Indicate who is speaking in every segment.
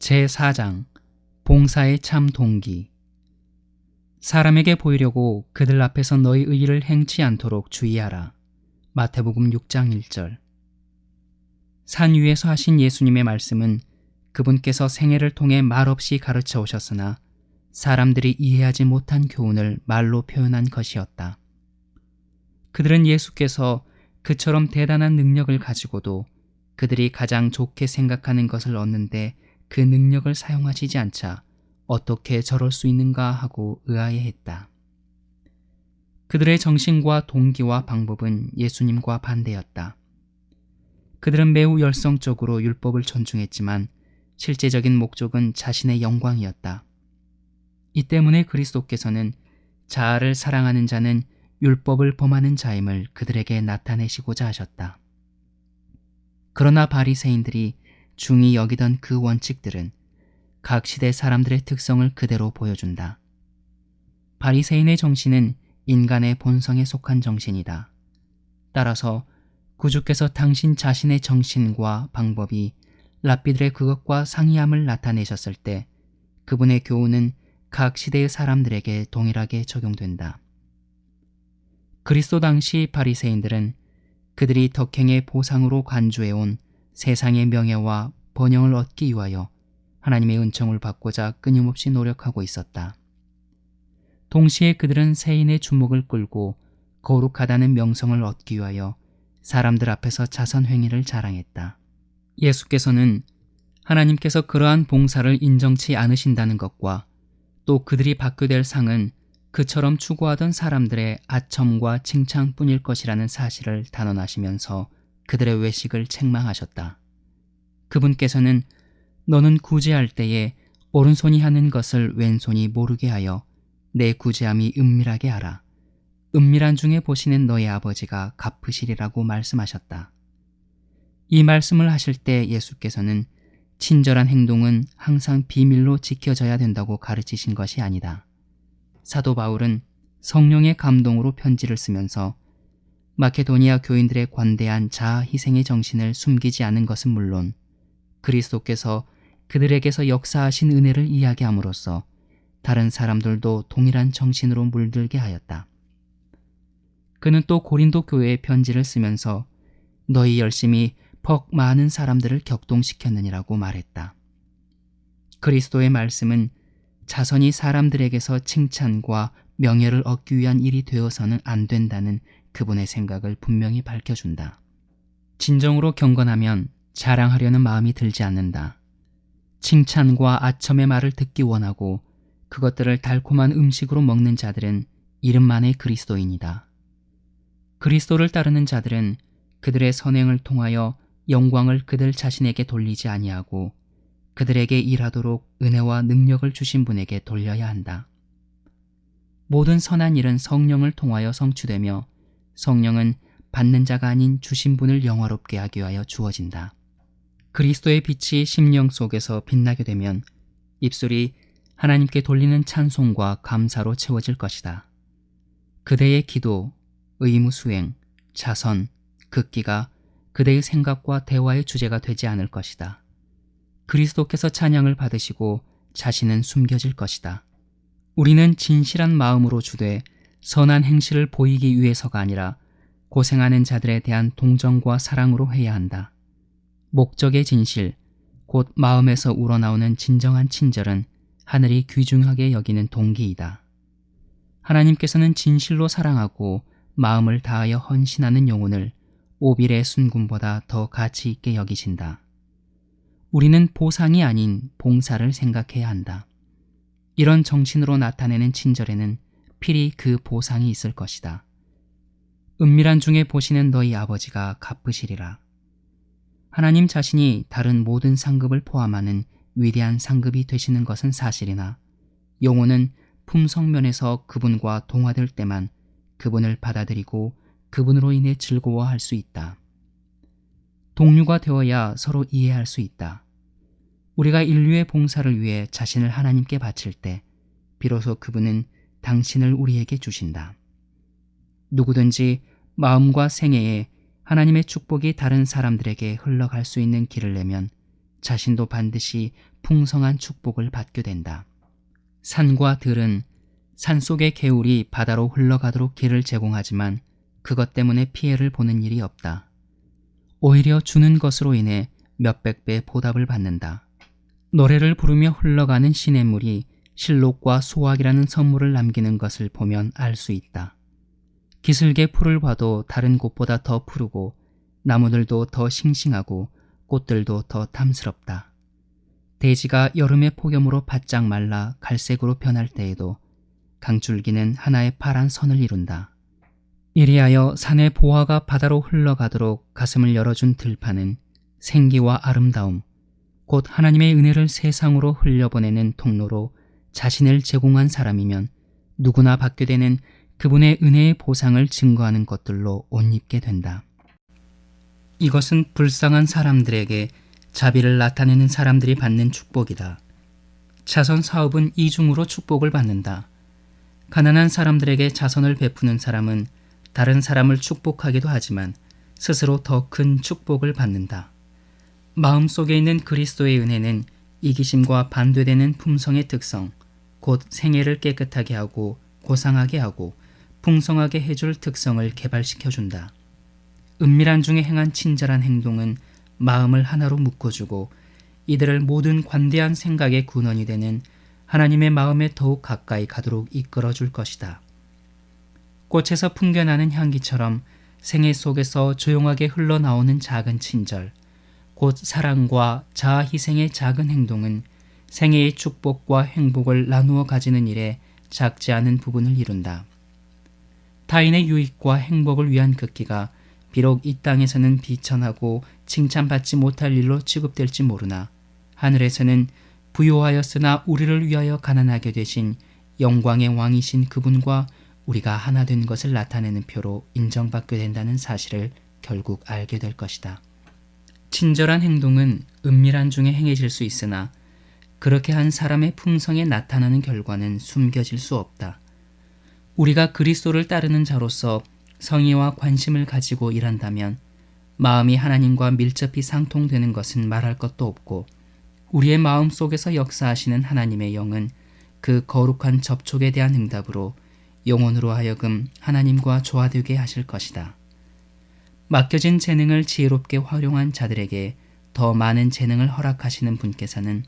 Speaker 1: 제4장 봉사의 참 동기. 사람에게 보이려고 그들 앞에서 너희 의의를 행치 않도록 주의하라. 마태복음 6장 1절. 산 위에서 하신 예수님의 말씀은 그분께서 생애를 통해 말없이 가르쳐 오셨으나 사람들이 이해하지 못한 교훈을 말로 표현한 것이었다. 그들은 예수께서 그처럼 대단한 능력을 가지고도 그들이 가장 좋게 생각하는 것을 얻는데 그 능력을 사용하시지 않자 어떻게 저럴 수 있는가 하고 의아해했다. 그들의 정신과 동기와 방법은 예수님과 반대였다. 그들은 매우 열성적으로 율법을 존중했지만 실제적인 목적은 자신의 영광이었다. 이 때문에 그리스도께서는 자아를 사랑하는 자는 율법을 범하는 자임을 그들에게 나타내시고자 하셨다. 그러나 바리새인들이 중히 여기던 그 원칙들은 각 시대 사람들의 특성을 그대로 보여준다. 바리새인의 정신은 인간의 본성에 속한 정신이다. 따라서 구주께서 당신 자신의 정신과 방법이 랍비들의 그것과 상이함을 나타내셨을 때 그분의 교훈은 각 시대의 사람들에게 동일하게 적용된다. 그리스도 당시 바리새인들은 그들이 덕행의 보상으로 간주해온 세상의 명예와 번영을 얻기 위하여 하나님의 은총을 받고자 끊임없이 노력하고 있었다. 동시에 그들은 세인의 주목을 끌고 거룩하다는 명성을 얻기 위하여 사람들 앞에서 자선행위를 자랑했다. 예수께서는 하나님께서 그러한 봉사를 인정치 않으신다는 것과 또 그들이 받게 될 상은 그처럼 추구하던 사람들의 아첨과 칭찬뿐일 것이라는 사실을 단언하시면서 그들의 외식을 책망하셨다. 그분께서는 너는 구제할 때에 오른손이 하는 것을 왼손이 모르게 하여 내 구제함이 은밀하게 하라. 은밀한 중에 보시는 너의 아버지가 갚으시리라고 말씀하셨다. 이 말씀을 하실 때 예수께서는 친절한 행동은 항상 비밀로 지켜져야 된다고 가르치신 것이 아니다. 사도 바울은 성령의 감동으로 편지를 쓰면서 마케도니아 교인들의 관대한 자아 희생의 정신을 숨기지 않은 것은 물론 그리스도께서 그들에게서 역사하신 은혜를 이야기함으로써 다른 사람들도 동일한 정신으로 물들게 하였다. 그는 또 고린도 교회에 편지를 쓰면서 너희 열심히 퍽 많은 사람들을 격동시켰느니라고 말했다. 그리스도의 말씀은 자선이 사람들에게서 칭찬과 명예를 얻기 위한 일이 되어서는 안 된다는 그분의 생각을 분명히 밝혀준다. 진정으로 경건하면 자랑하려는 마음이 들지 않는다. 칭찬과 아첨의 말을 듣기 원하고 그것들을 달콤한 음식으로 먹는 자들은 이름만의 그리스도인이다. 그리스도를 따르는 자들은 그들의 선행을 통하여 영광을 그들 자신에게 돌리지 아니하고 그들에게 일하도록 은혜와 능력을 주신 분에게 돌려야 한다. 모든 선한 일은 성령을 통하여 성취되며 성령은 받는 자가 아닌 주신 분을 영화롭게 하기 위하여 주어진다. 그리스도의 빛이 심령 속에서 빛나게 되면 입술이 하나님께 돌리는 찬송과 감사로 채워질 것이다. 그대의 기도, 의무 수행, 자선, 극기가 그대의 생각과 대화의 주제가 되지 않을 것이다. 그리스도께서 찬양을 받으시고 자신은 숨겨질 것이다. 우리는 진실한 마음으로 주되 선한 행실을 보이기 위해서가 아니라 고생하는 자들에 대한 동정과 사랑으로 해야 한다. 목적의 진실, 곧 마음에서 우러나오는 진정한 친절은 하늘이 귀중하게 여기는 동기이다. 하나님께서는 진실로 사랑하고 마음을 다하여 헌신하는 영혼을 오빌의 순금보다 더 가치 있게 여기신다. 우리는 보상이 아닌 봉사를 생각해야 한다. 이런 정신으로 나타내는 친절에는 필히 그 보상이 있을 것이다. 은밀한 중에 보시는 너희 아버지가 갚으시리라. 하나님 자신이 다른 모든 상급을 포함하는 위대한 상급이 되시는 것은 사실이나 영혼은 품성면에서 그분과 동화될 때만 그분을 받아들이고 그분으로 인해 즐거워할 수 있다. 동료가 되어야 서로 이해할 수 있다. 우리가 인류의 봉사를 위해 자신을 하나님께 바칠 때 비로소 그분은 당신을 우리에게 주신다. 누구든지 마음과 생애에 하나님의 축복이 다른 사람들에게 흘러갈 수 있는 길을 내면 자신도 반드시 풍성한 축복을 받게 된다. 산과 들은 산속의 개울이 바다로 흘러가도록 길을 제공하지만 그것 때문에 피해를 보는 일이 없다. 오히려 주는 것으로 인해 몇백 배 보답을 받는다. 노래를 부르며 흘러가는 시냇물이 실록과 소확이라는 선물을 남기는 것을 보면 알 수 있다. 기슭의 풀을 봐도 다른 곳보다 더 푸르고 나무들도 더 싱싱하고 꽃들도 더 탐스럽다. 대지가 여름의 폭염으로 바짝 말라 갈색으로 변할 때에도 강줄기는 하나의 파란 선을 이룬다. 이리하여 산의 보화가 바다로 흘러가도록 가슴을 열어준 들판은 생기와 아름다움, 곧 하나님의 은혜를 세상으로 흘려보내는 통로로 자신을 제공한 사람이면 누구나 받게 되는 그분의 은혜의 보상을 증거하는 것들로 옷 입게 된다. 이것은 불쌍한 사람들에게 자비를 나타내는 사람들이 받는 축복이다. 자선 사업은 이중으로 축복을 받는다. 가난한 사람들에게 자선을 베푸는 사람은 다른 사람을 축복하기도 하지만 스스로 더 큰 축복을 받는다. 마음속에 있는 그리스도의 은혜는 이기심과 반대되는 품성의 특성, 곧 생애를 깨끗하게 하고 고상하게 하고 풍성하게 해줄 특성을 개발시켜준다. 은밀한 중에 행한 친절한 행동은 마음을 하나로 묶어주고 이들을 모든 관대한 생각의 근원이 되는 하나님의 마음에 더욱 가까이 가도록 이끌어줄 것이다. 꽃에서 풍겨나는 향기처럼 생애 속에서 조용하게 흘러나오는 작은 친절, 곧 사랑과 자아 희생의 작은 행동은 생애의 축복과 행복을 나누어 가지는 일에 작지 않은 부분을 이룬다. 타인의 유익과 행복을 위한 극기가 비록 이 땅에서는 비천하고 칭찬받지 못할 일로 취급될지 모르나 하늘에서는 부요하였으나 우리를 위하여 가난하게 되신 영광의 왕이신 그분과 우리가 하나 된 것을 나타내는 표로 인정받게 된다는 사실을 결국 알게 될 것이다. 친절한 행동은 은밀한 중에 행해질 수 있으나 그렇게 한 사람의 품성에 나타나는 결과는 숨겨질 수 없다. 우리가 그리스도를 따르는 자로서 성의와 관심을 가지고 일한다면 마음이 하나님과 밀접히 상통되는 것은 말할 것도 없고 우리의 마음 속에서 역사하시는 하나님의 영은 그 거룩한 접촉에 대한 응답으로 영혼으로 하여금 하나님과 조화되게 하실 것이다. 맡겨진 재능을 지혜롭게 활용한 자들에게 더 많은 재능을 허락하시는 분께서는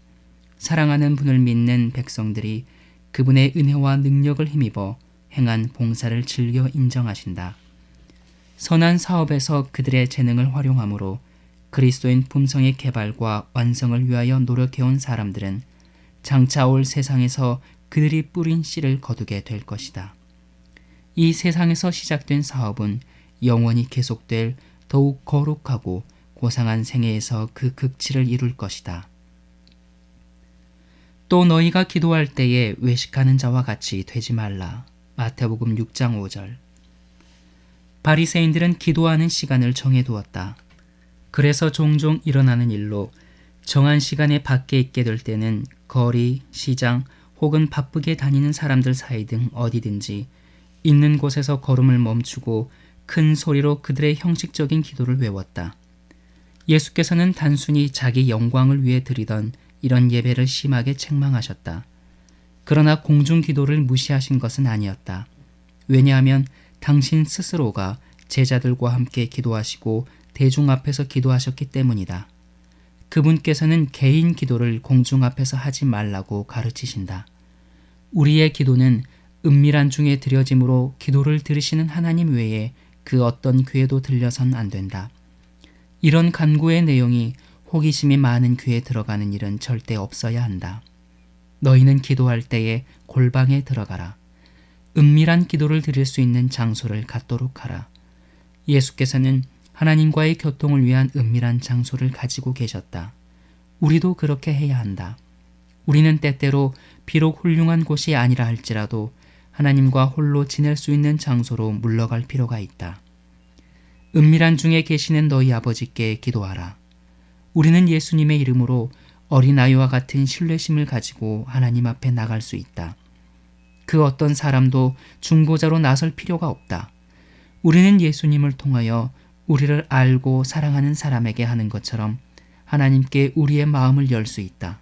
Speaker 1: 사랑하는 분을 믿는 백성들이 그분의 은혜와 능력을 힘입어 행한 봉사를 즐겨 인정하신다. 선한 사업에서 그들의 재능을 활용함으로 그리스도인 품성의 개발과 완성을 위하여 노력해온 사람들은 장차 올 세상에서 그들이 뿌린 씨를 거두게 될 것이다. 이 세상에서 시작된 사업은 영원히 계속될 더욱 거룩하고 고상한 생애에서 그 극치를 이룰 것이다. 또 너희가 기도할 때에 외식하는 자와 같이 되지 말라. 마태복음 6장 5절. 바리새인들은 기도하는 시간을 정해두었다. 그래서 종종 일어나는 일로 정한 시간에 밖에 있게 될 때는 거리, 시장 혹은 바쁘게 다니는 사람들 사이 등 어디든지 있는 곳에서 걸음을 멈추고 큰 소리로 그들의 형식적인 기도를 외웠다. 예수께서는 단순히 자기 영광을 위해 드리던 이런 예배를 심하게 책망하셨다. 그러나 공중 기도를 무시하신 것은 아니었다. 왜냐하면 당신 스스로가 제자들과 함께 기도하시고 대중 앞에서 기도하셨기 때문이다. 그분께서는 개인 기도를 공중 앞에서 하지 말라고 가르치신다. 우리의 기도는 은밀한 중에 드려짐으로 기도를 들으시는 하나님 외에 그 어떤 귀에도 들려선 안 된다. 이런 간구의 내용이 호기심이 많은 귀에 들어가는 일은 절대 없어야 한다. 너희는 기도할 때에 골방에 들어가라. 은밀한 기도를 드릴 수 있는 장소를 갖도록 하라. 예수께서는 하나님과의 교통을 위한 은밀한 장소를 가지고 계셨다. 우리도 그렇게 해야 한다. 우리는 때때로 비록 훌륭한 곳이 아니라 할지라도 하나님과 홀로 지낼 수 있는 장소로 물러갈 필요가 있다. 은밀한 중에 계시는 너희 아버지께 기도하라. 우리는 예수님의 이름으로 어린아이와 같은 신뢰심을 가지고 하나님 앞에 나갈 수 있다. 그 어떤 사람도 중보자로 나설 필요가 없다. 우리는 예수님을 통하여 우리를 알고 사랑하는 사람에게 하는 것처럼 하나님께 우리의 마음을 열 수 있다.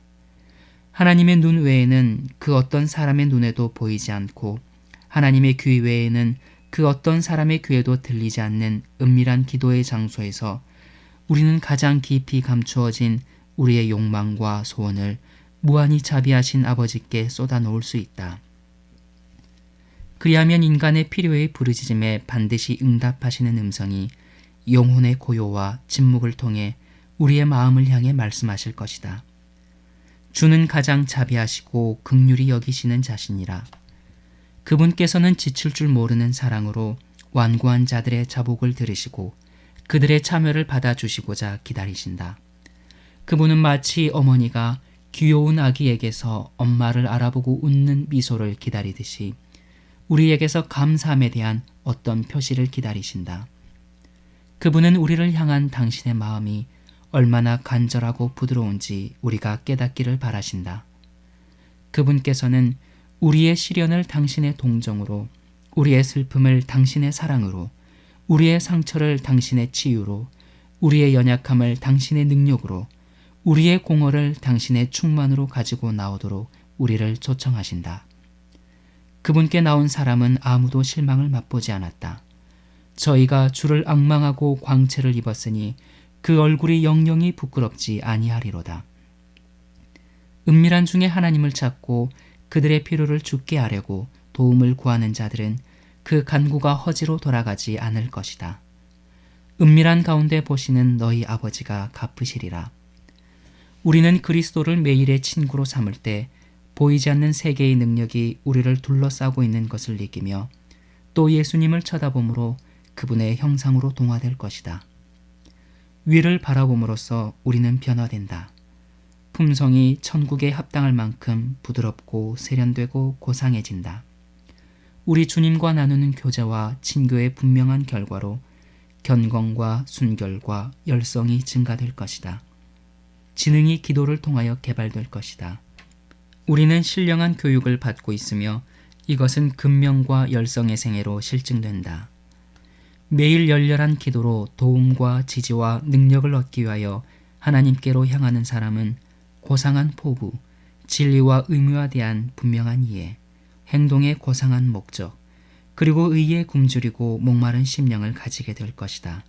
Speaker 1: 하나님의 눈 외에는 그 어떤 사람의 눈에도 보이지 않고 하나님의 귀 외에는 그 어떤 사람의 귀에도 들리지 않는 은밀한 기도의 장소에서 우리는 가장 깊이 감추어진 우리의 욕망과 소원을 무한히 자비하신 아버지께 쏟아놓을 수 있다. 그리하면 인간의 필요의 부르짖음에 반드시 응답하시는 음성이 영혼의 고요와 침묵을 통해 우리의 마음을 향해 말씀하실 것이다. 주는 가장 자비하시고 긍휼히 여기시는 자신이라. 그분께서는 지칠 줄 모르는 사랑으로 완고한 자들의 자복을 들으시고 그들의 참여를 받아주시고자 기다리신다. 그분은 마치 어머니가 귀여운 아기에게서 엄마를 알아보고 웃는 미소를 기다리듯이 우리에게서 감사함에 대한 어떤 표시를 기다리신다. 그분은 우리를 향한 당신의 마음이 얼마나 간절하고 부드러운지 우리가 깨닫기를 바라신다. 그분께서는 우리의 시련을 당신의 동정으로, 우리의 슬픔을 당신의 사랑으로, 우리의 상처를 당신의 치유로, 우리의 연약함을 당신의 능력으로, 우리의 공허를 당신의 충만으로 가지고 나오도록 우리를 초청하신다. 그분께 나온 사람은 아무도 실망을 맛보지 않았다. 저희가 주를 앙망하고 광채를 입었으니 그 얼굴이 영영이 부끄럽지 아니하리로다. 은밀한 중에 하나님을 찾고 그들의 필요를 주께 하려고 도움을 구하는 자들은 그 간구가 허지로 돌아가지 않을 것이다. 은밀한 가운데 보시는 너희 아버지가 갚으시리라. 우리는 그리스도를 매일의 친구로 삼을 때 보이지 않는 세계의 능력이 우리를 둘러싸고 있는 것을 느끼며 또 예수님을 쳐다봄으로 그분의 형상으로 동화될 것이다. 위를 바라봄으로써 우리는 변화된다. 품성이 천국에 합당할 만큼 부드럽고 세련되고 고상해진다. 우리 주님과 나누는 교제와 친교의 분명한 결과로 견건과 순결과 열성이 증가될 것이다. 지능이 기도를 통하여 개발될 것이다. 우리는 신령한 교육을 받고 있으며 이것은 근명과 열성의 생애로 실증된다. 매일 열렬한 기도로 도움과 지지와 능력을 얻기 위하여 하나님께로 향하는 사람은 고상한 포부, 진리와 의무에 대한 분명한 이해, 행동의 고상한 목적, 그리고 의에 굶주리고 목마른 심령을 가지게 될 것이다.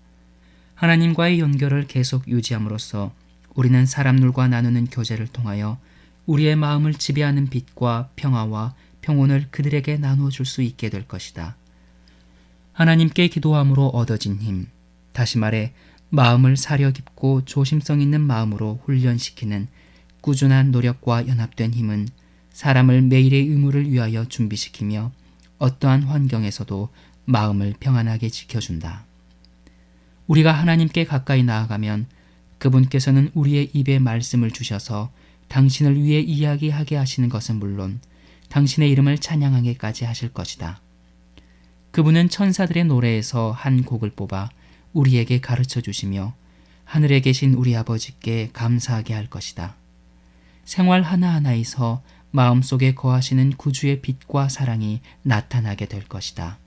Speaker 1: 하나님과의 연결을 계속 유지함으로써 우리는 사람들과 나누는 교제를 통하여 우리의 마음을 지배하는 빛과 평화와 평온을 그들에게 나누어 줄 수 있게 될 것이다. 하나님께 기도함으로 얻어진 힘, 다시 말해 마음을 사려 깊고 조심성 있는 마음으로 훈련시키는 꾸준한 노력과 연합된 힘은 사람을 매일의 의무를 위하여 준비시키며 어떠한 환경에서도 마음을 평안하게 지켜준다. 우리가 하나님께 가까이 나아가면 그분께서는 우리의 입에 말씀을 주셔서 당신을 위해 이야기하게 하시는 것은 물론 당신의 이름을 찬양하게까지 하실 것이다. 그분은 천사들의 노래에서 한 곡을 뽑아 우리에게 가르쳐 주시며 하늘에 계신 우리 아버지께 감사하게 할 것이다. 생활 하나하나에서 마음속에 거하시는 구주의 빛과 사랑이 나타나게 될 것이다.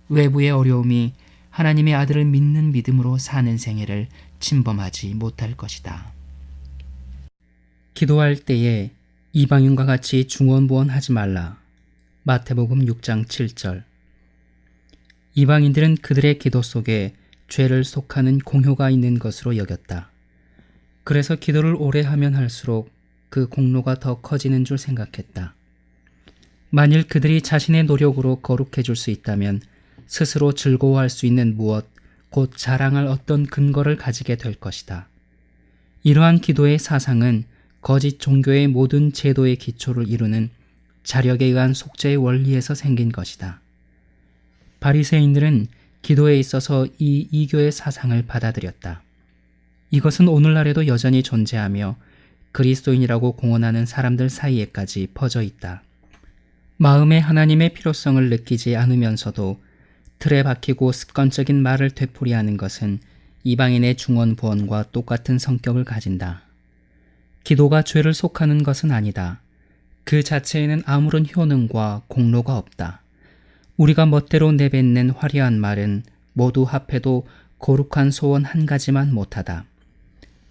Speaker 1: 외부의 어려움이 하나님의 아들을 믿는 믿음으로 사는 생애를 침범하지 못할 것이다. 기도할 때에 이방인과 같이 중언부언하지 말라. 마태복음 6장 7절. 이방인들은 그들의 기도 속에 죄를 속하는 공효가 있는 것으로 여겼다. 그래서 기도를 오래 하면 할수록 그 공로가 더 커지는 줄 생각했다. 만일 그들이 자신의 노력으로 거룩해질 수 있다면 스스로 즐거워할 수 있는 무엇, 곧 자랑할 어떤 근거를 가지게 될 것이다. 이러한 기도의 사상은 거짓 종교의 모든 제도의 기초를 이루는 자력에 의한 속죄의 원리에서 생긴 것이다. 바리새인들은 기도에 있어서 이 이교의 사상을 받아들였다. 이것은 오늘날에도 여전히 존재하며 그리스도인이라고 공언하는 사람들 사이에까지 퍼져 있다. 마음에 하나님의 필요성을 느끼지 않으면서도 틀에 박히고 습관적인 말을 되풀이하는 것은 이방인의 중언부언과 똑같은 성격을 가진다. 기도가 죄를 속하는 것은 아니다. 그 자체에는 아무런 효능과 공로가 없다. 우리가 멋대로 내뱉는 화려한 말은 모두 합해도 거룩한 소원 한 가지만 못하다.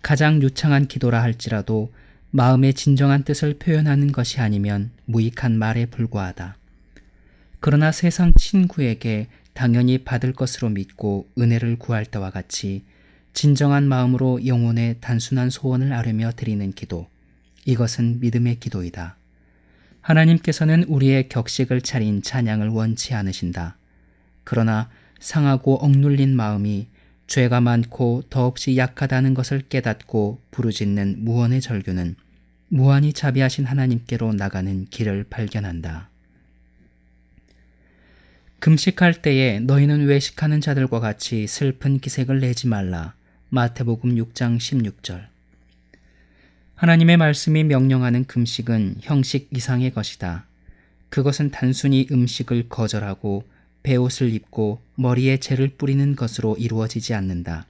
Speaker 1: 가장 유창한 기도라 할지라도 마음의 진정한 뜻을 표현하는 것이 아니면 무익한 말에 불과하다. 그러나 세상 친구에게 당연히 받을 것으로 믿고 은혜를 구할 때와 같이 진정한 마음으로 영혼의 단순한 소원을 아뢰며 드리는 기도, 이것은 믿음의 기도이다. 하나님께서는 우리의 격식을 차린 찬양을 원치 않으신다. 그러나 상하고 억눌린 마음이 죄가 많고 더없이 약하다는 것을 깨닫고 부르짖는 무언의 절규는 무한히 자비하신 하나님께로 나가는 길을 발견한다. 금식할 때에 너희는 외식하는 자들과 같이 슬픈 기색을 내지 말라. 마태복음 6장 16절. 하나님의 말씀이 명령하는 금식은 형식 이상의 것이다. 그것은 단순히 음식을 거절하고 베옷을 입고 머리에 재를 뿌리는 것으로 이루어지지 않는다.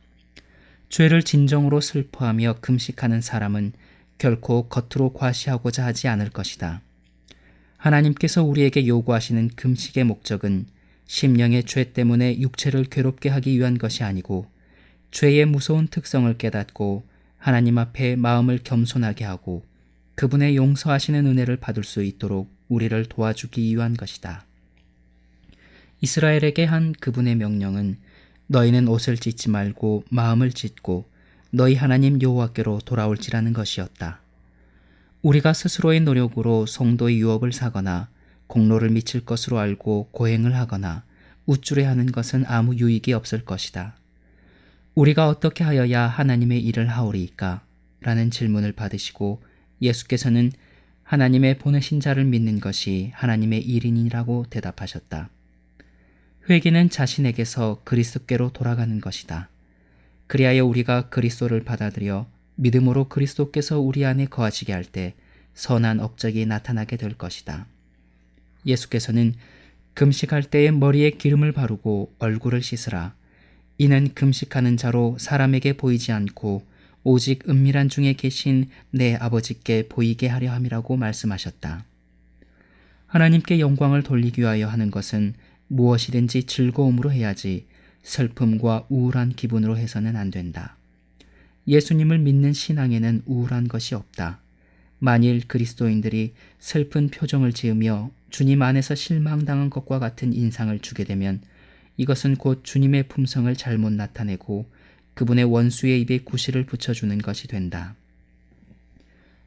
Speaker 1: 죄를 진정으로 슬퍼하며 금식하는 사람은 결코 겉으로 과시하고자 하지 않을 것이다. 하나님께서 우리에게 요구하시는 금식의 목적은 심령의 죄 때문에 육체를 괴롭게 하기 위한 것이 아니고 죄의 무서운 특성을 깨닫고 하나님 앞에 마음을 겸손하게 하고 그분의 용서하시는 은혜를 받을 수 있도록 우리를 도와주기 위한 것이다. 이스라엘에게 한 그분의 명령은 너희는 옷을 찢지 말고 마음을 찢고 너희 하나님 여호와께로 돌아올지라는 것이었다. 우리가 스스로의 노력으로 성도의 유업을 사거나 공로를 미칠 것으로 알고 고행을 하거나 우쭐해하는 것은 아무 유익이 없을 것이다. 우리가 어떻게 하여야 하나님의 일을 하오리이까? 라는 질문을 받으시고 예수께서는 하나님의 보내신 자를 믿는 것이 하나님의 일인이라고 대답하셨다. 회개는 자신에게서 그리스도께로 돌아가는 것이다. 그리하여 우리가 그리스도를 받아들여 믿음으로 그리스도께서 우리 안에 거하시게 할 때 선한 업적이 나타나게 될 것이다. 예수께서는 금식할 때에 머리에 기름을 바르고 얼굴을 씻으라. 이는 금식하는 자로 사람에게 보이지 않고 오직 은밀한 중에 계신 내 아버지께 보이게 하려 함이라고 말씀하셨다. 하나님께 영광을 돌리기 위하여 하는 것은 무엇이든지 즐거움으로 해야지 슬픔과 우울한 기분으로 해서는 안 된다. 예수님을 믿는 신앙에는 우울한 것이 없다. 만일 그리스도인들이 슬픈 표정을 지으며 주님 안에서 실망당한 것과 같은 인상을 주게 되면 이것은 곧 주님의 품성을 잘못 나타내고 그분의 원수의 입에 구실을 붙여주는 것이 된다.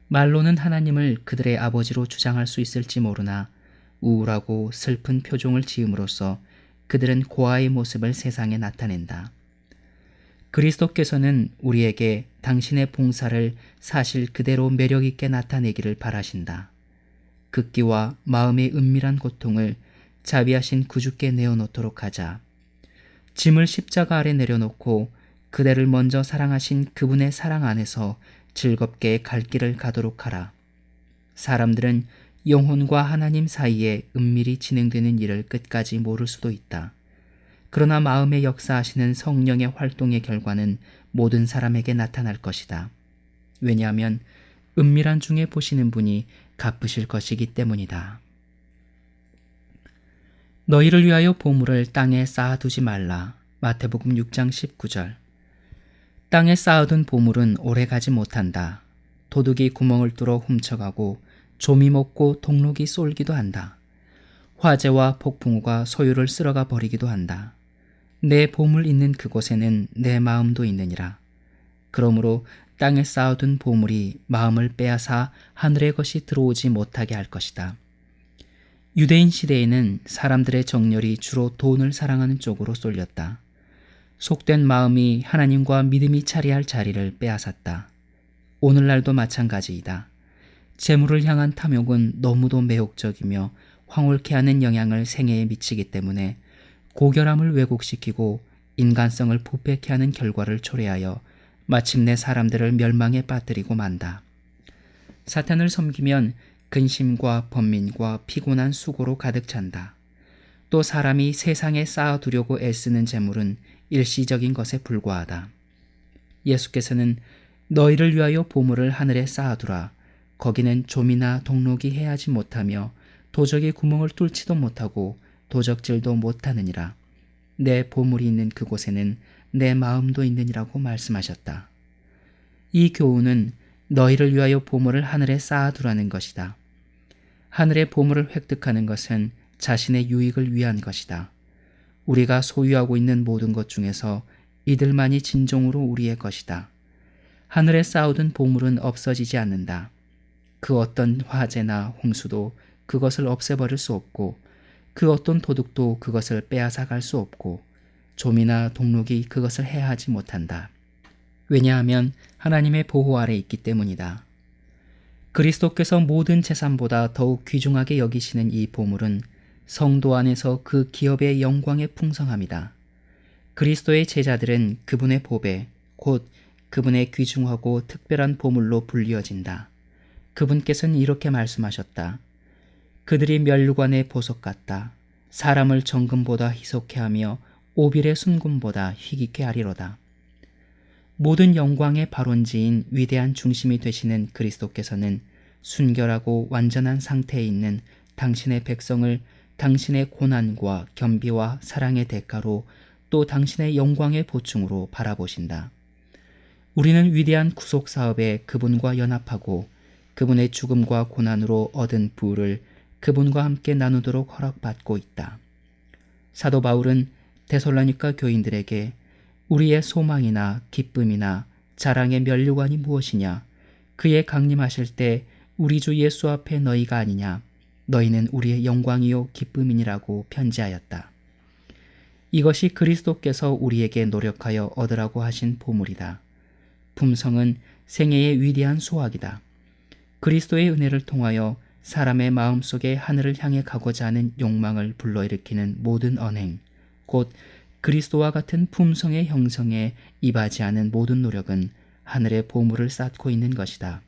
Speaker 1: 말로는 하나님을 그들의 아버지로 주장할 수 있을지 모르나 우울하고 슬픈 표정을 지음으로써 그들은 고아의 모습을 세상에 나타낸다. 그리스도께서는 우리에게 당신의 봉사를 사실 그대로 매력있게 나타내기를 바라신다. 극기와 마음의 은밀한 고통을 자비하신 구주께 내어놓도록 하자. 짐을 십자가 아래 내려놓고 그대를 먼저 사랑하신 그분의 사랑 안에서 즐겁게 갈 길을 가도록 하라. 사람들은 영혼과 하나님 사이에 은밀히 진행되는 일을 끝까지 모를 수도 있다. 그러나 마음에 역사하시는 성령의 활동의 결과는 모든 사람에게 나타날 것이다. 왜냐하면 은밀한 중에 보시는 분이 갚으실 것이기 때문이다. 너희를 위하여 보물을 땅에 쌓아두지 말라. 마태복음 6장 19절. 땅에 쌓아둔 보물은 오래가지 못한다. 도둑이 구멍을 뚫어 훔쳐가고 좀이 먹고 동록이 쏠기도 한다. 화재와 폭풍우가 소유를 쓸어가 버리기도 한다. 내 보물 있는 그곳에는 내 마음도 있느니라. 그러므로 땅에 쌓아둔 보물이 마음을 빼앗아 하늘의 것이 들어오지 못하게 할 것이다. 유대인 시대에는 사람들의 정열이 주로 돈을 사랑하는 쪽으로 쏠렸다. 속된 마음이 하나님과 믿음이 차리할 자리를 빼앗았다. 오늘날도 마찬가지이다. 재물을 향한 탐욕은 너무도 매혹적이며 황홀케 하는 영향을 생애에 미치기 때문에 고결함을 왜곡시키고 인간성을 부패케 하는 결과를 초래하여 마침내 사람들을 멸망에 빠뜨리고 만다. 사탄을 섬기면 근심과 번민과 피곤한 수고로 가득 찬다. 또 사람이 세상에 쌓아두려고 애쓰는 재물은 일시적인 것에 불과하다. 예수께서는 너희를 위하여 보물을 하늘에 쌓아두라. 거기는 좀이나 동록이 해하지 못하며 도적이 구멍을 뚫지도 못하고 도적질도 못하느니라. 내 보물이 있는 그곳에는 내 마음도 있느니라고 말씀하셨다. 이 교훈은 너희를 위하여 보물을 하늘에 쌓아두라는 것이다. 하늘의 보물을 획득하는 것은 자신의 유익을 위한 것이다. 우리가 소유하고 있는 모든 것 중에서 이들만이 진정으로 우리의 것이다. 하늘에 쌓아둔 보물은 없어지지 않는다. 그 어떤 화재나 홍수도 그것을 없애버릴 수 없고 그 어떤 도둑도 그것을 빼앗아갈 수 없고 좀이나 동록이 그것을 해하지 못한다. 왜냐하면 하나님의 보호 아래 있기 때문이다. 그리스도께서 모든 재산보다 더욱 귀중하게 여기시는 이 보물은 성도 안에서 그 기업의 영광의 풍성함이다. 그리스도의 제자들은 그분의 보배, 곧 그분의 귀중하고 특별한 보물로 불리어진다. 그분께서는 이렇게 말씀하셨다. 그들이 면류관의 보석 같다. 사람을 정금보다 희석해 하며 오빌의 순금보다 희귀케 하리로다. 모든 영광의 발원지인 위대한 중심이 되시는 그리스도께서는 순결하고 완전한 상태에 있는 당신의 백성을 당신의 고난과 겸비와 사랑의 대가로 또 당신의 영광의 보충으로 바라보신다. 우리는 위대한 구속 사업에 그분과 연합하고 그분의 죽음과 고난으로 얻은 부를 그분과 함께 나누도록 허락받고 있다. 사도 바울은 데살로니가 교인들에게 우리의 소망이나 기쁨이나 자랑의 면류관이 무엇이냐? 그의 강림하실 때 우리 주 예수 앞에 너희가 아니냐? 너희는 우리의 영광이요 기쁨이니라고 편지하였다. 이것이 그리스도께서 우리에게 노력하여 얻으라고 하신 보물이다. 품성은 생애의 위대한 소확이다. 그리스도의 은혜를 통하여 사람의 마음속에 하늘을 향해 가고자 하는 욕망을 불러일으키는 모든 언행, 곧 그리스도와 같은 품성의 형성에 이바지하는 모든 노력은 하늘의 보물을 쌓고 있는 것이다.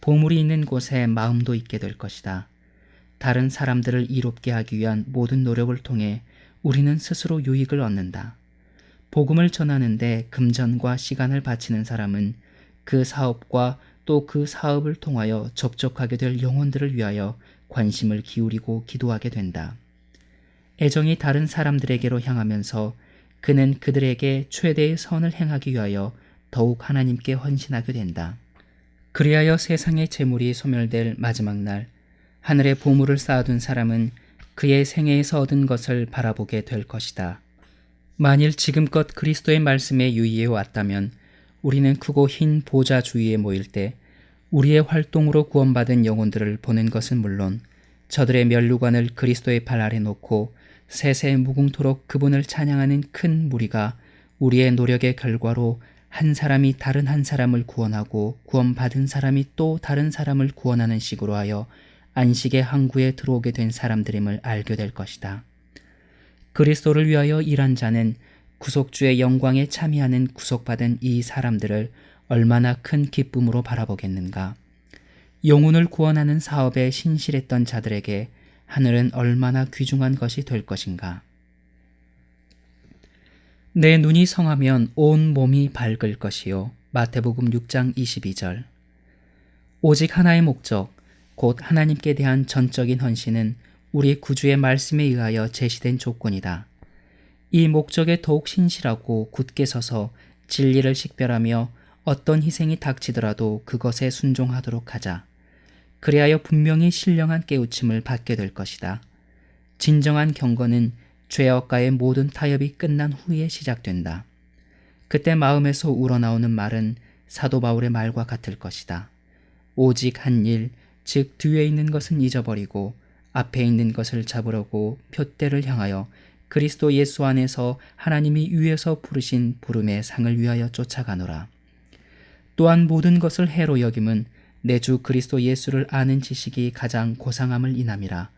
Speaker 1: 보물이 있는 곳에 마음도 있게 될 것이다. 다른 사람들을 이롭게 하기 위한 모든 노력을 통해 우리는 스스로 유익을 얻는다. 복음을 전하는데 금전과 시간을 바치는 사람은 그 사업과 또 그 사업을 통하여 접촉하게 될 영혼들을 위하여 관심을 기울이고 기도하게 된다. 애정이 다른 사람들에게로 향하면서 그는 그들에게 최대의 선을 행하기 위하여 더욱 하나님께 헌신하게 된다. 그리하여 세상의 재물이 소멸될 마지막 날 하늘의 보물을 쌓아둔 사람은 그의 생애에서 얻은 것을 바라보게 될 것이다. 만일 지금껏 그리스도의 말씀에 유의해 왔다면 우리는 크고 흰 보좌 주위에 모일 때 우리의 활동으로 구원받은 영혼들을 보는 것은 물론 저들의 면류관을 그리스도의 발 아래 놓고 세세 무궁토록 그분을 찬양하는 큰 무리가 우리의 노력의 결과로 한 사람이 다른 한 사람을 구원하고 구원받은 사람이 또 다른 사람을 구원하는 식으로 하여 안식의 항구에 들어오게 된 사람들임을 알게 될 것이다. 그리스도를 위하여 일한 자는 구속주의 영광에 참여하는 구속받은 이 사람들을 얼마나 큰 기쁨으로 바라보겠는가. 영혼을 구원하는 사업에 신실했던 자들에게 하늘은 얼마나 귀중한 것이 될 것인가. 내 눈이 성하면 온 몸이 밝을 것이요. 마태복음 6장 22절. 오직 하나의 목적, 곧 하나님께 대한 전적인 헌신은 우리 구주의 말씀에 의하여 제시된 조건이다. 이 목적에 더욱 신실하고 굳게 서서 진리를 식별하며 어떤 희생이 닥치더라도 그것에 순종하도록 하자. 그리하여 분명히 신령한 깨우침을 받게 될 것이다. 진정한 경건은 죄악과의 모든 타협이 끝난 후에 시작된다. 그때 마음에서 우러나오는 말은 사도 바울의 말과 같을 것이다. 오직 한 일, 즉 뒤에 있는 것은 잊어버리고 앞에 있는 것을 잡으려고 표대를 향하여 그리스도 예수 안에서 하나님이 위에서 부르신 부름의 상을 위하여 쫓아가노라. 또한 모든 것을 해로 여김은 내 주 그리스도 예수를 아는 지식이 가장 고상함을 인함이라.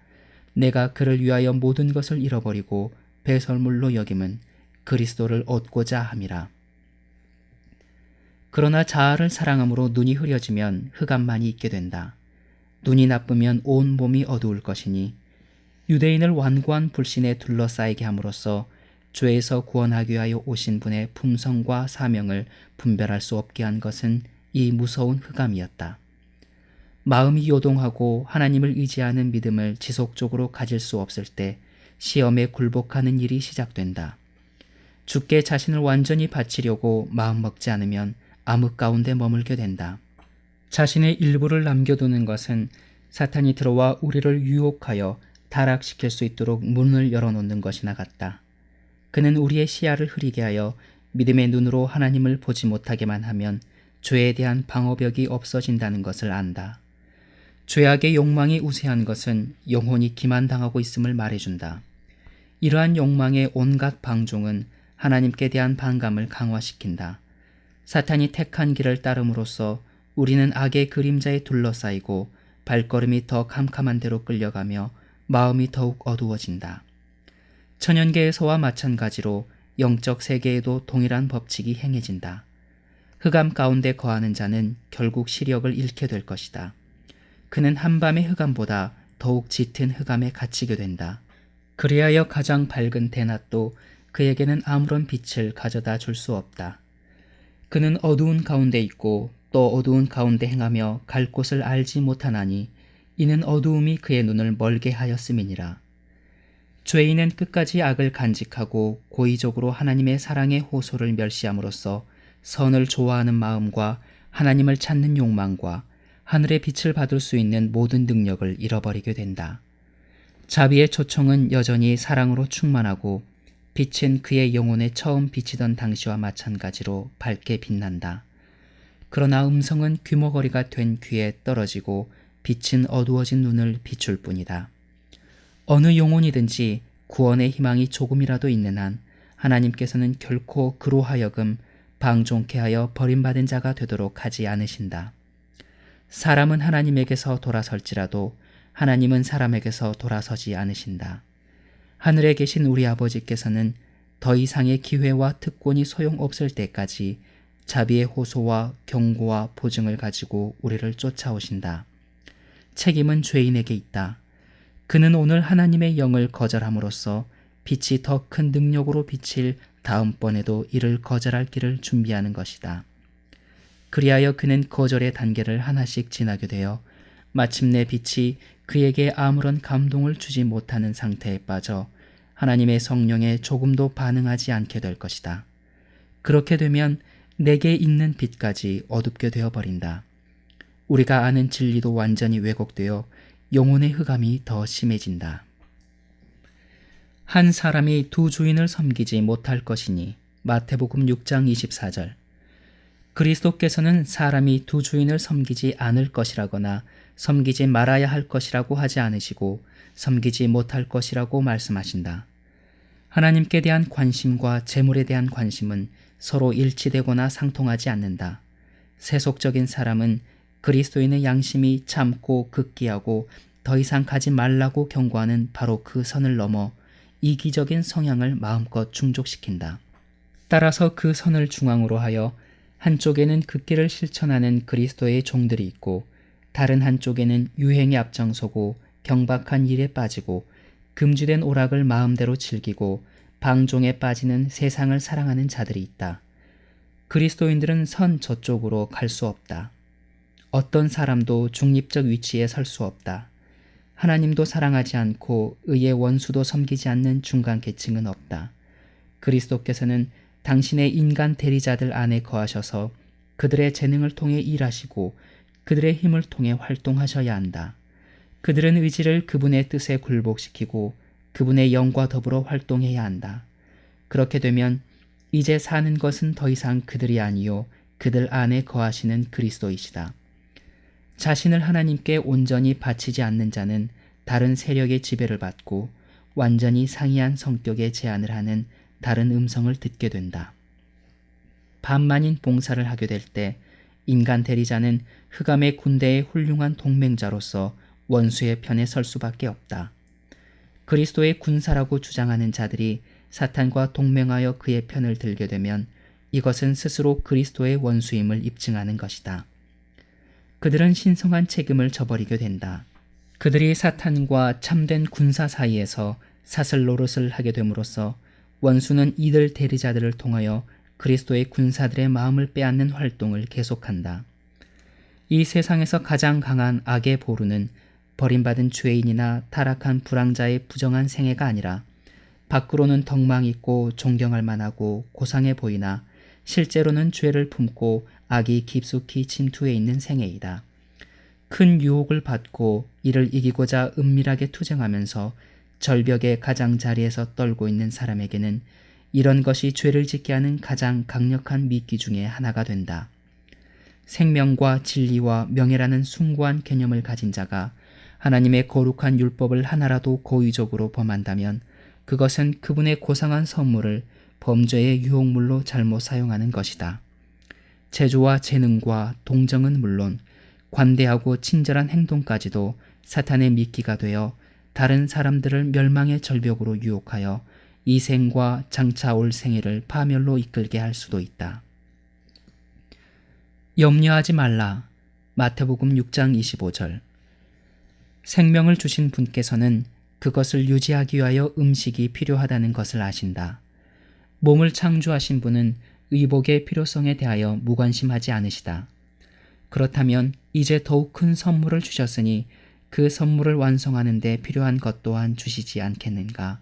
Speaker 1: 내가 그를 위하여 모든 것을 잃어버리고 배설물로 여김은 그리스도를 얻고자 함이라. 그러나 자아를 사랑함으로 눈이 흐려지면 흑암만이 있게 된다. 눈이 나쁘면 온 몸이 어두울 것이니 유대인을 완고한 불신에 둘러싸이게 함으로써 죄에서 구원하기 위하여 오신 분의 품성과 사명을 분별할 수 없게 한 것은 이 무서운 흑암이었다. 마음이 요동하고 하나님을 의지하는 믿음을 지속적으로 가질 수 없을 때 시험에 굴복하는 일이 시작된다. 주께 자신을 완전히 바치려고 마음먹지 않으면 암흑 가운데 머물게 된다. 자신의 일부를 남겨두는 것은 사탄이 들어와 우리를 유혹하여 타락시킬 수 있도록 문을 열어놓는 것이나 같다. 그는 우리의 시야를 흐리게 하여 믿음의 눈으로 하나님을 보지 못하게만 하면 죄에 대한 방어벽이 없어진다는 것을 안다. 죄악의 욕망이 우세한 것은 영혼이 기만당하고 있음을 말해준다. 이러한 욕망의 온갖 방종은 하나님께 대한 반감을 강화시킨다. 사탄이 택한 길을 따름으로써 우리는 악의 그림자에 둘러싸이고 발걸음이 더 캄캄한 데로 끌려가며 마음이 더욱 어두워진다. 천연계에서와 마찬가지로 영적 세계에도 동일한 법칙이 행해진다. 흑암 가운데 거하는 자는 결국 시력을 잃게 될 것이다. 그는 한밤의 흑암보다 더욱 짙은 흑암에 갇히게 된다. 그리하여 가장 밝은 대낮도 그에게는 아무런 빛을 가져다 줄 수 없다. 그는 어두운 가운데 있고 또 어두운 가운데 행하며 갈 곳을 알지 못하나니 이는 어두움이 그의 눈을 멀게 하였음이니라. 죄인은 끝까지 악을 간직하고 고의적으로 하나님의 사랑의 호소를 멸시함으로써 선을 좋아하는 마음과 하나님을 찾는 욕망과 하늘의 빛을 받을 수 있는 모든 능력을 잃어버리게 된다. 자비의 초청은 여전히 사랑으로 충만하고 빛은 그의 영혼에 처음 비치던 당시와 마찬가지로 밝게 빛난다. 그러나 음성은 귀머거리가 된 귀에 떨어지고 빛은 어두워진 눈을 비출 뿐이다. 어느 영혼이든지 구원의 희망이 조금이라도 있는 한 하나님께서는 결코 그로 하여금 방종케 하여 버림받은 자가 되도록 하지 않으신다. 사람은 하나님에게서 돌아설지라도 하나님은 사람에게서 돌아서지 않으신다. 하늘에 계신 우리 아버지께서는 더 이상의 기회와 특권이 소용없을 때까지 자비의 호소와 경고와 보증을 가지고 우리를 쫓아오신다. 책임은 죄인에게 있다. 그는 오늘 하나님의 영을 거절함으로써 빛이 더 큰 능력으로 비칠 다음번에도 이를 거절할 길을 준비하는 것이다. 그리하여 그는 거절의 단계를 하나씩 지나게 되어 마침내 빛이 그에게 아무런 감동을 주지 못하는 상태에 빠져 하나님의 성령에 조금도 반응하지 않게 될 것이다. 그렇게 되면 내게 있는 빛까지 어둡게 되어버린다. 우리가 아는 진리도 완전히 왜곡되어 영혼의 흑암이 더 심해진다. 한 사람이 두 주인을 섬기지 못할 것이니 마태복음 6장 24절. 그리스도께서는 사람이 두 주인을 섬기지 않을 것이라거나 섬기지 말아야 할 것이라고 하지 않으시고 섬기지 못할 것이라고 말씀하신다. 하나님께 대한 관심과 재물에 대한 관심은 서로 일치되거나 상통하지 않는다. 세속적인 사람은 그리스도인의 양심이 참고 극기하고 더 이상 가지 말라고 경고하는 바로 그 선을 넘어 이기적인 성향을 마음껏 충족시킨다. 따라서 그 선을 중앙으로 하여 한쪽에는 극기를 실천하는 그리스도의 종들이 있고 다른 한쪽에는 유행에 앞장서고 경박한 일에 빠지고 금지된 오락을 마음대로 즐기고 방종에 빠지는 세상을 사랑하는 자들이 있다. 그리스도인들은 선 저쪽으로 갈 수 없다. 어떤 사람도 중립적 위치에 설 수 없다. 하나님도 사랑하지 않고 의의 원수도 섬기지 않는 중간 계층은 없다. 그리스도께서는 당신의 인간 대리자들 안에 거하셔서 그들의 재능을 통해 일하시고 그들의 힘을 통해 활동하셔야 한다. 그들은 의지를 그분의 뜻에 굴복시키고 그분의 영과 더불어 활동해야 한다. 그렇게 되면 이제 사는 것은 더 이상 그들이 아니요 그들 안에 거하시는 그리스도이시다. 자신을 하나님께 온전히 바치지 않는 자는 다른 세력의 지배를 받고 완전히 상이한 성격의 제안을 하는 다른 음성을 듣게 된다. 반만인 봉사를 하게 될 때 인간 대리자는 흑암의 군대의 훌륭한 동맹자로서 원수의 편에 설 수밖에 없다. 그리스도의 군사라고 주장하는 자들이 사탄과 동맹하여 그의 편을 들게 되면 이것은 스스로 그리스도의 원수임을 입증하는 것이다. 그들은 신성한 책임을 저버리게 된다. 그들이 사탄과 참된 군사 사이에서 사슬 노릇을 하게 됨으로써 원수는 이들 대리자들을 통하여 그리스도의 군사들의 마음을 빼앗는 활동을 계속한다. 이 세상에서 가장 강한 악의 보루는 버림받은 죄인이나 타락한 불황자의 부정한 생애가 아니라 밖으로는 덕망 있고 존경할 만하고 고상해 보이나 실제로는 죄를 품고 악이 깊숙이 침투해 있는 생애이다. 큰 유혹을 받고 이를 이기고자 은밀하게 투쟁하면서 절벽의 가장자리에서 떨고 있는 사람에게는 이런 것이 죄를 짓게 하는 가장 강력한 미끼 중에 하나가 된다. 생명과 진리와 명예라는 숭고한 개념을 가진 자가 하나님의 거룩한 율법을 하나라도 고의적으로 범한다면 그것은 그분의 고상한 선물을 범죄의 유혹물로 잘못 사용하는 것이다. 재주와 재능과 동정은 물론 관대하고 친절한 행동까지도 사탄의 미끼가 되어 다른 사람들을 멸망의 절벽으로 유혹하여 이 생과 장차 올 생애를 파멸로 이끌게 할 수도 있다. 염려하지 말라. 마태복음 6장 25절. 생명을 주신 분께서는 그것을 유지하기 위하여 음식이 필요하다는 것을 아신다. 몸을 창조하신 분은 의복의 필요성에 대하여 무관심하지 않으시다. 그렇다면 이제 더욱 큰 선물을 주셨으니 그 선물을 완성하는 데 필요한 것 또한 주시지 않겠는가.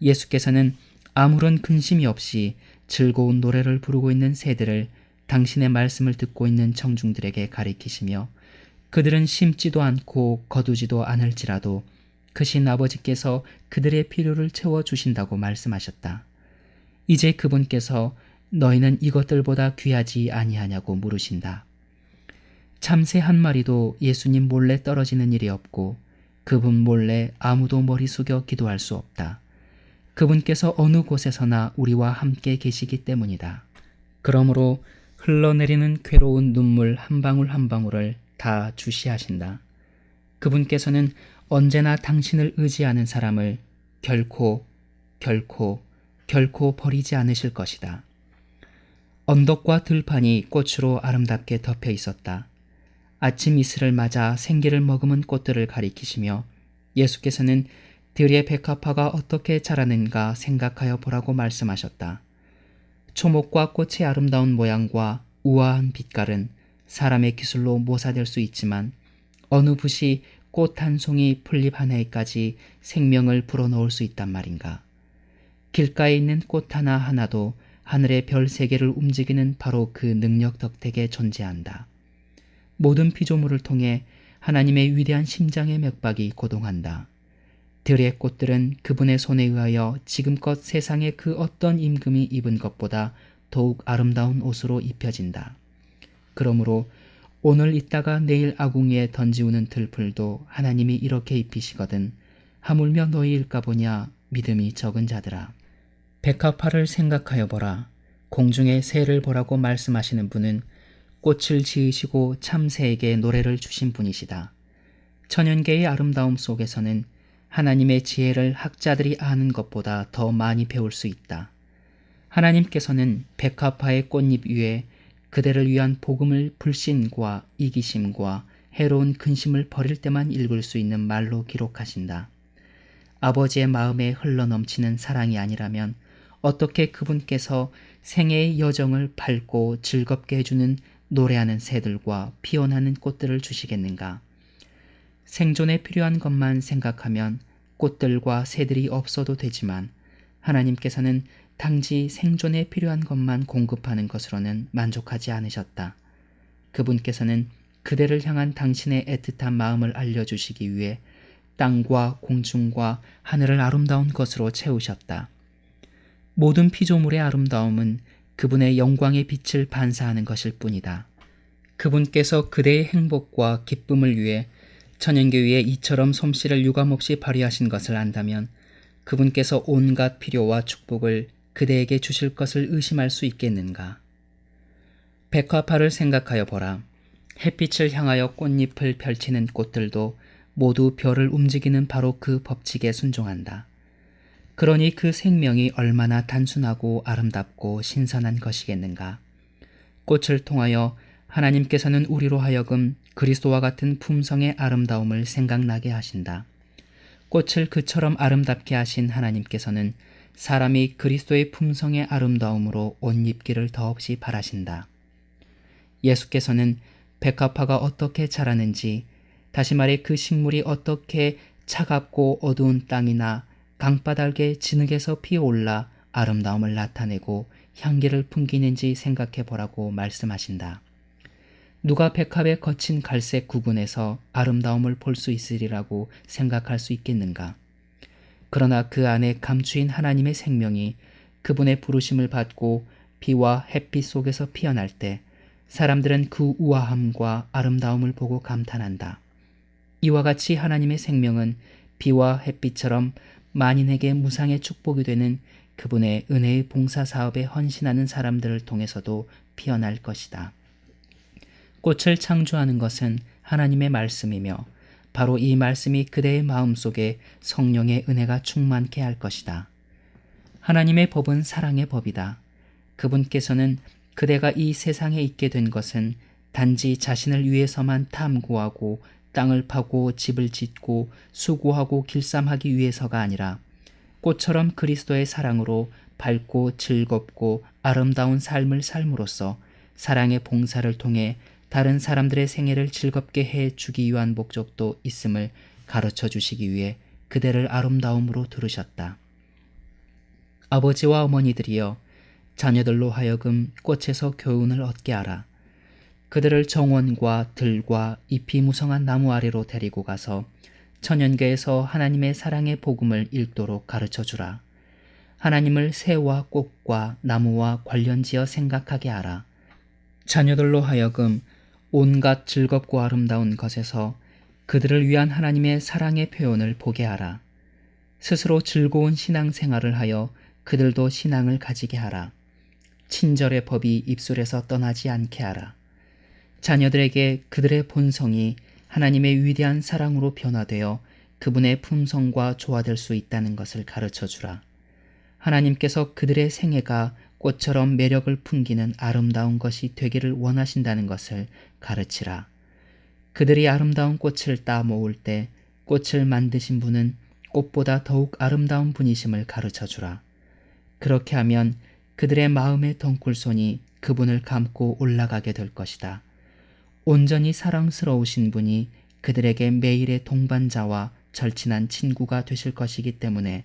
Speaker 1: 예수께서는 아무런 근심이 없이 즐거운 노래를 부르고 있는 새들을 당신의 말씀을 듣고 있는 청중들에게 가리키시며 그들은 심지도 않고 거두지도 않을지라도 크신 아버지께서 그들의 필요를 채워주신다고 말씀하셨다. 이제 그분께서 너희는 이것들보다 귀하지 아니하냐고 물으신다. 참새 한 마리도 예수님 몰래 떨어지는 일이 없고 그분 몰래 아무도 머리 숙여 기도할 수 없다. 그분께서 어느 곳에서나 우리와 함께 계시기 때문이다. 그러므로 흘러내리는 괴로운 눈물 한 방울 한 방울을 다 주시하신다. 그분께서는 언제나 당신을 의지하는 사람을 결코 버리지 않으실 것이다. 언덕과 들판이 꽃으로 아름답게 덮여 있었다. 아침 이슬을 맞아 생기를 머금은 꽃들을 가리키시며 예수께서는 들의 백합화가 어떻게 자라는가 생각하여 보라고 말씀하셨다. 초목과 꽃의 아름다운 모양과 우아한 빛깔은 사람의 기술로 모사될 수 있지만 어느 붓이 꽃 한 송이 풀잎 한 해까지 생명을 불어넣을 수 있단 말인가. 길가에 있는 꽃 하나하나도 하늘의 별 세계를 움직이는 바로 그 능력 덕택에 존재한다. 모든 피조물을 통해 하나님의 위대한 심장의 맥박이 고동한다. 들의 꽃들은 그분의 손에 의하여 지금껏 세상의 그 어떤 임금이 입은 것보다 더욱 아름다운 옷으로 입혀진다. 그러므로 오늘 있다가 내일 아궁이에 던지우는 들풀도 하나님이 이렇게 입히시거든 하물며 너희일까 보냐 믿음이 적은 자들아. 백합화를 생각하여 보라. 공중의 새를 보라고 말씀하시는 분은 꽃을 지으시고 참새에게 노래를 주신 분이시다. 천연계의 아름다움 속에서는 하나님의 지혜를 학자들이 아는 것보다 더 많이 배울 수 있다. 하나님께서는 백합화의 꽃잎 위에 그대를 위한 복음을 불신과 이기심과 해로운 근심을 버릴 때만 읽을 수 있는 말로 기록하신다. 아버지의 마음에 흘러넘치는 사랑이 아니라면 어떻게 그분께서 생애의 여정을 밝고 즐겁게 해주는 노래하는 새들과 피어나는 꽃들을 주시겠는가. 생존에 필요한 것만 생각하면 꽃들과 새들이 없어도 되지만 하나님께서는 단지 생존에 필요한 것만 공급하는 것으로는 만족하지 않으셨다. 그분께서는 그대를 향한 당신의 애틋한 마음을 알려주시기 위해 땅과 공중과 하늘을 아름다운 것으로 채우셨다. 모든 피조물의 아름다움은 그분의 영광의 빛을 반사하는 것일 뿐이다. 그분께서 그대의 행복과 기쁨을 위해 천연계 위에 이처럼 솜씨를 유감없이 발휘하신 것을 안다면 그분께서 온갖 필요와 축복을 그대에게 주실 것을 의심할 수 있겠는가. 백화파를 생각하여 보라. 햇빛을 향하여 꽃잎을 펼치는 꽃들도 모두 별을 움직이는 바로 그 법칙에 순종한다. 그러니 그 생명이 얼마나 단순하고 아름답고 신선한 것이겠는가. 꽃을 통하여 하나님께서는 우리로 하여금 그리스도와 같은 품성의 아름다움을 생각나게 하신다. 꽃을 그처럼 아름답게 하신 하나님께서는 사람이 그리스도의 품성의 아름다움으로 옷 입기를 더없이 바라신다. 예수께서는 백합화가 어떻게 자라는지, 다시 말해 그 식물이 어떻게 차갑고 어두운 땅이나 강바닥의 진흙에서 피어올라 아름다움을 나타내고 향기를 풍기는지 생각해 보라고 말씀하신다. 누가 백합의 거친 갈색 구근에서 아름다움을 볼 수 있으리라고 생각할 수 있겠는가? 그러나 그 안에 감추인 하나님의 생명이 그분의 부르심을 받고 비와 햇빛 속에서 피어날 때 사람들은 그 우아함과 아름다움을 보고 감탄한다. 이와 같이 하나님의 생명은 비와 햇빛처럼 만인에게 무상의 축복이 되는 그분의 은혜의 봉사 사업에 헌신하는 사람들을 통해서도 피어날 것이다. 꽃을 창조하는 것은 하나님의 말씀이며 바로 이 말씀이 그대의 마음속에 성령의 은혜가 충만케 할 것이다. 하나님의 법은 사랑의 법이다. 그분께서는 그대가 이 세상에 있게 된 것은 단지 자신을 위해서만 탐구하고 땅을 파고 집을 짓고 수고하고 길쌈하기 위해서가 아니라 꽃처럼 그리스도의 사랑으로 밝고 즐겁고 아름다운 삶을 삶으로써 사랑의 봉사를 통해 다른 사람들의 생애를 즐겁게 해주기 위한 목적도 있음을 가르쳐 주시기 위해 그대를 아름다움으로 두르셨다. 아버지와 어머니들이여, 자녀들로 하여금 꽃에서 교훈을 얻게 하라. 그들을 정원과 들과 잎이 무성한 나무 아래로 데리고 가서 천연계에서 하나님의 사랑의 복음을 읽도록 가르쳐 주라. 하나님을 새와 꽃과 나무와 관련지어 생각하게 하라. 자녀들로 하여금 온갖 즐겁고 아름다운 것에서 그들을 위한 하나님의 사랑의 표현을 보게 하라. 스스로 즐거운 신앙생활을 하여 그들도 신앙을 가지게 하라. 친절의 법이 입술에서 떠나지 않게 하라. 자녀들에게 그들의 본성이 하나님의 위대한 사랑으로 변화되어 그분의 품성과 조화될 수 있다는 것을 가르쳐 주라. 하나님께서 그들의 생애가 꽃처럼 매력을 풍기는 아름다운 것이 되기를 원하신다는 것을 가르치라. 그들이 아름다운 꽃을 따 모을 때 꽃을 만드신 분은 꽃보다 더욱 아름다운 분이심을 가르쳐 주라. 그렇게 하면 그들의 마음의 덩굴손이 그분을 감고 올라가게 될 것이다. 온전히 사랑스러우신 분이 그들에게 매일의 동반자와 절친한 친구가 되실 것이기 때문에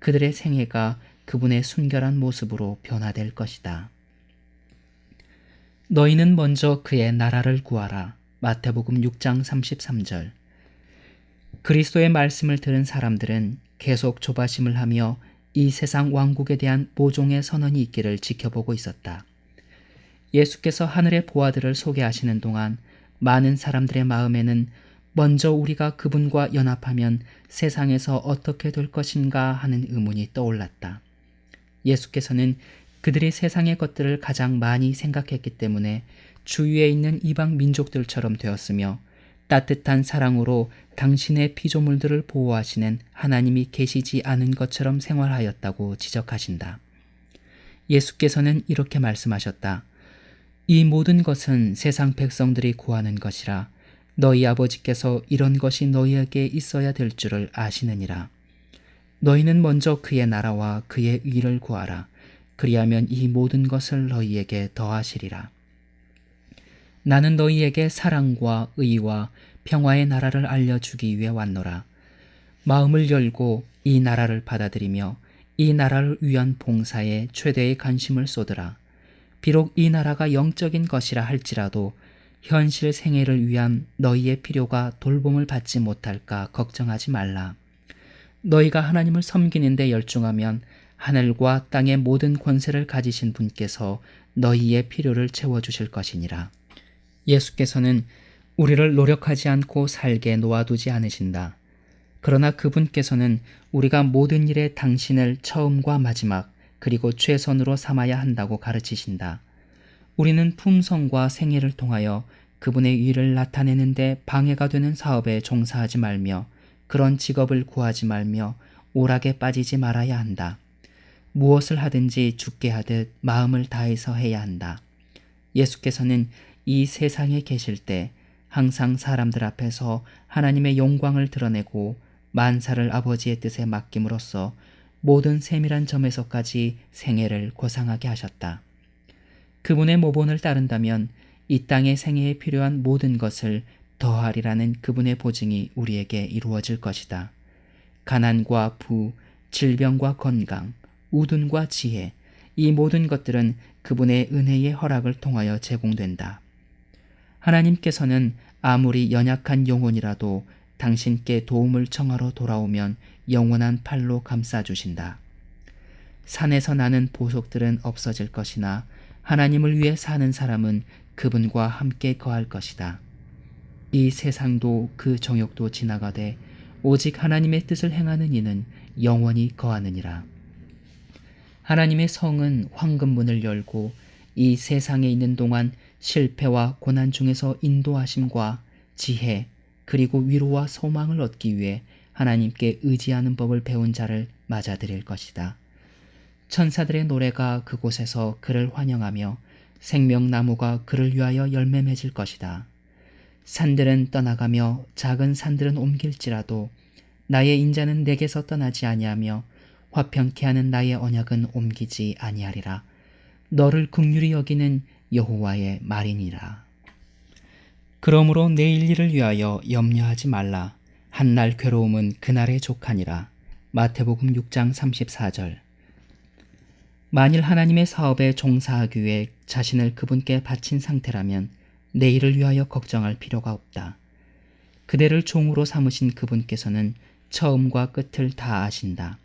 Speaker 1: 그들의 생애가 그분의 순결한 모습으로 변화될 것이다. 너희는 먼저 그의 나라를 구하라. 마태복음 6장 33절. 그리스도의 말씀을 들은 사람들은 계속 조바심을 하며 이 세상 왕국에 대한 모종의 선언이 있기를 지켜보고 있었다. 예수께서 하늘의 보아들을 소개하시는 동안 많은 사람들의 마음에는 먼저 우리가 그분과 연합하면 세상에서 어떻게 될 것인가 하는 의문이 떠올랐다. 예수께서는 그들이 세상의 것들을 가장 많이 생각했기 때문에 주위에 있는 이방 민족들처럼 되었으며 따뜻한 사랑으로 당신의 피조물들을 보호하시는 하나님이 계시지 않은 것처럼 생활하였다고 지적하신다. 예수께서는 이렇게 말씀하셨다. 이 모든 것은 세상 백성들이 구하는 것이라. 너희 아버지께서 이런 것이 너희에게 있어야 될 줄을 아시느니라. 너희는 먼저 그의 나라와 그의 의를 구하라. 그리하면 이 모든 것을 너희에게 더하시리라. 나는 너희에게 사랑과 의와 평화의 나라를 알려주기 위해 왔노라. 마음을 열고 이 나라를 받아들이며 이 나라를 위한 봉사에 최대의 관심을 쏟으라. 비록 이 나라가 영적인 것이라 할지라도 현실 생애를 위한 너희의 필요가 돌봄을 받지 못할까 걱정하지 말라. 너희가 하나님을 섬기는 데 열중하면 하늘과 땅의 모든 권세를 가지신 분께서 너희의 필요를 채워주실 것이니라. 예수께서는 우리를 노력하지 않고 살게 놓아두지 않으신다. 그러나 그분께서는 우리가 모든 일에 당신을 처음과 마지막 그리고 최선으로 삼아야 한다고 가르치신다. 우리는 품성과 생애를 통하여 그분의 의를 나타내는데 방해가 되는 사업에 종사하지 말며 그런 직업을 구하지 말며 오락에 빠지지 말아야 한다. 무엇을 하든지 죽게 하듯 마음을 다해서 해야 한다. 예수께서는 이 세상에 계실 때 항상 사람들 앞에서 하나님의 영광을 드러내고 만사를 아버지의 뜻에 맡김으로써 모든 세밀한 점에서까지 생애를 고상하게 하셨다. 그분의 모본을 따른다면 이 땅의 생애에 필요한 모든 것을 더하리라는 그분의 보증이 우리에게 이루어질 것이다. 가난과 부, 질병과 건강, 우둔과 지혜, 이 모든 것들은 그분의 은혜의 허락을 통하여 제공된다. 하나님께서는 아무리 연약한 영혼이라도 당신께 도움을 청하러 돌아오면 영원한 팔로 감싸주신다. 산에서 나는 보석들은 없어질 것이나 하나님을 위해 사는 사람은 그분과 함께 거할 것이다. 이 세상도 그 정욕도 지나가되 오직 하나님의 뜻을 행하는 이는 영원히 거하느니라. 하나님의 성은 황금문을 열고 이 세상에 있는 동안 실패와 고난 중에서 인도하심과 지혜 그리고 위로와 소망을 얻기 위해 하나님께 의지하는 법을 배운 자를 맞아들일 것이다. 천사들의 노래가 그곳에서 그를 환영하며 생명나무가 그를 위하여 열매 맺을 것이다. 산들은 떠나가며 작은 산들은 옮길지라도 나의 인자는 내게서 떠나지 아니하며 화평케 하는 나의 언약은 옮기지 아니하리라. 너를 긍휼히 여기는 여호와의 말이니라. 그러므로 내일 일을 위하여 염려하지 말라. 한날 괴로움은 그날의 족하니라. 마태복음 6장 34절. 만일 하나님의 사업에 종사하기 위해 자신을 그분께 바친 상태라면 내일을 위하여 걱정할 필요가 없다. 그대를 종으로 삼으신 그분께서는 처음과 끝을 다 아신다.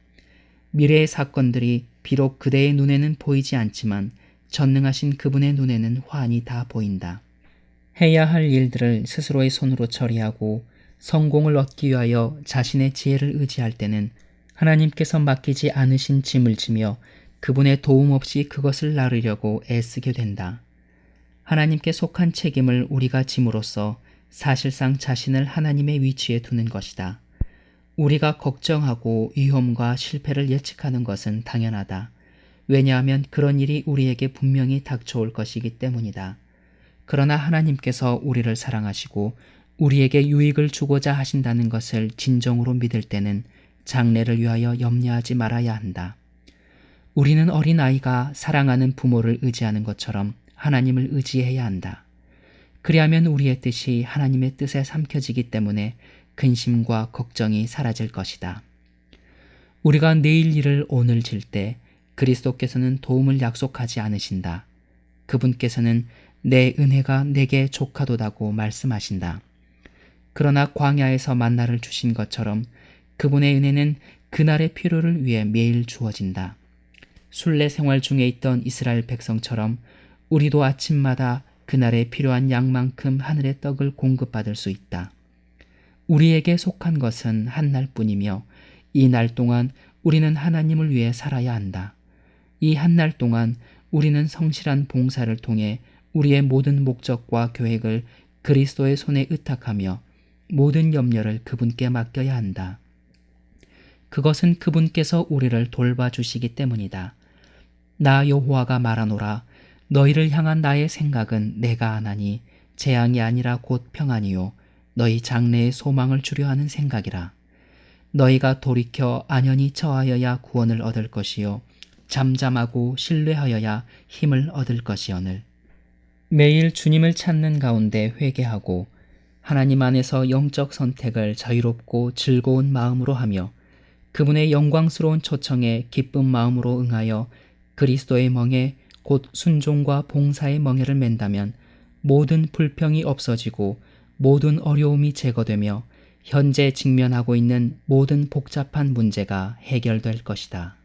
Speaker 1: 미래의 사건들이 비록 그대의 눈에는 보이지 않지만 전능하신 그분의 눈에는 환히 다 보인다. 해야 할 일들을 스스로의 손으로 처리하고 성공을 얻기 위하여 자신의 지혜를 의지할 때는 하나님께서 맡기지 않으신 짐을 지며 그분의 도움 없이 그것을 나르려고 애쓰게 된다. 하나님께 속한 책임을 우리가 짐으로써 사실상 자신을 하나님의 위치에 두는 것이다. 우리가 걱정하고 위험과 실패를 예측하는 것은 당연하다. 왜냐하면 그런 일이 우리에게 분명히 닥쳐올 것이기 때문이다. 그러나 하나님께서 우리를 사랑하시고 우리에게 유익을 주고자 하신다는 것을 진정으로 믿을 때는 장래를 위하여 염려하지 말아야 한다. 우리는 어린아이가 사랑하는 부모를 의지하는 것처럼 하나님을 의지해야 한다. 그리하면 우리의 뜻이 하나님의 뜻에 삼켜지기 때문에 근심과 걱정이 사라질 것이다. 우리가 내일 일을 오늘 질 때 그리스도께서는 도움을 약속하지 않으신다. 그분께서는 내 은혜가 내게 족하도다고 말씀하신다. 그러나 광야에서 만나를 주신 것처럼 그분의 은혜는 그날의 필요를 위해 매일 주어진다. 순례 생활 중에 있던 이스라엘 백성처럼 우리도 아침마다 그날에 필요한 양만큼 하늘의 떡을 공급받을 수 있다. 우리에게 속한 것은 한 날뿐이며 이 날 동안 우리는 하나님을 위해 살아야 한다. 이 한 날 동안 우리는 성실한 봉사를 통해 우리의 모든 목적과 계획을 그리스도의 손에 의탁하며 모든 염려를 그분께 맡겨야 한다. 그것은 그분께서 우리를 돌봐주시기 때문이다. 나 여호와가 말하노라. 너희를 향한 나의 생각은 내가 하나니 재앙이 아니라 곧 평안이요 너희 장래의 소망을 주려 하는 생각이라. 너희가 돌이켜 안연히 처하여야 구원을 얻을 것이요 잠잠하고 신뢰하여야 힘을 얻을 것이오늘. 매일 주님을 찾는 가운데 회개하고 하나님 안에서 영적 선택을 자유롭고 즐거운 마음으로 하며 그분의 영광스러운 초청에 기쁜 마음으로 응하여 그리스도의 멍에 곧 순종과 봉사의 멍에를 맨다면 모든 불평이 없어지고 모든 어려움이 제거되며 현재 직면하고 있는 모든 복잡한 문제가 해결될 것이다.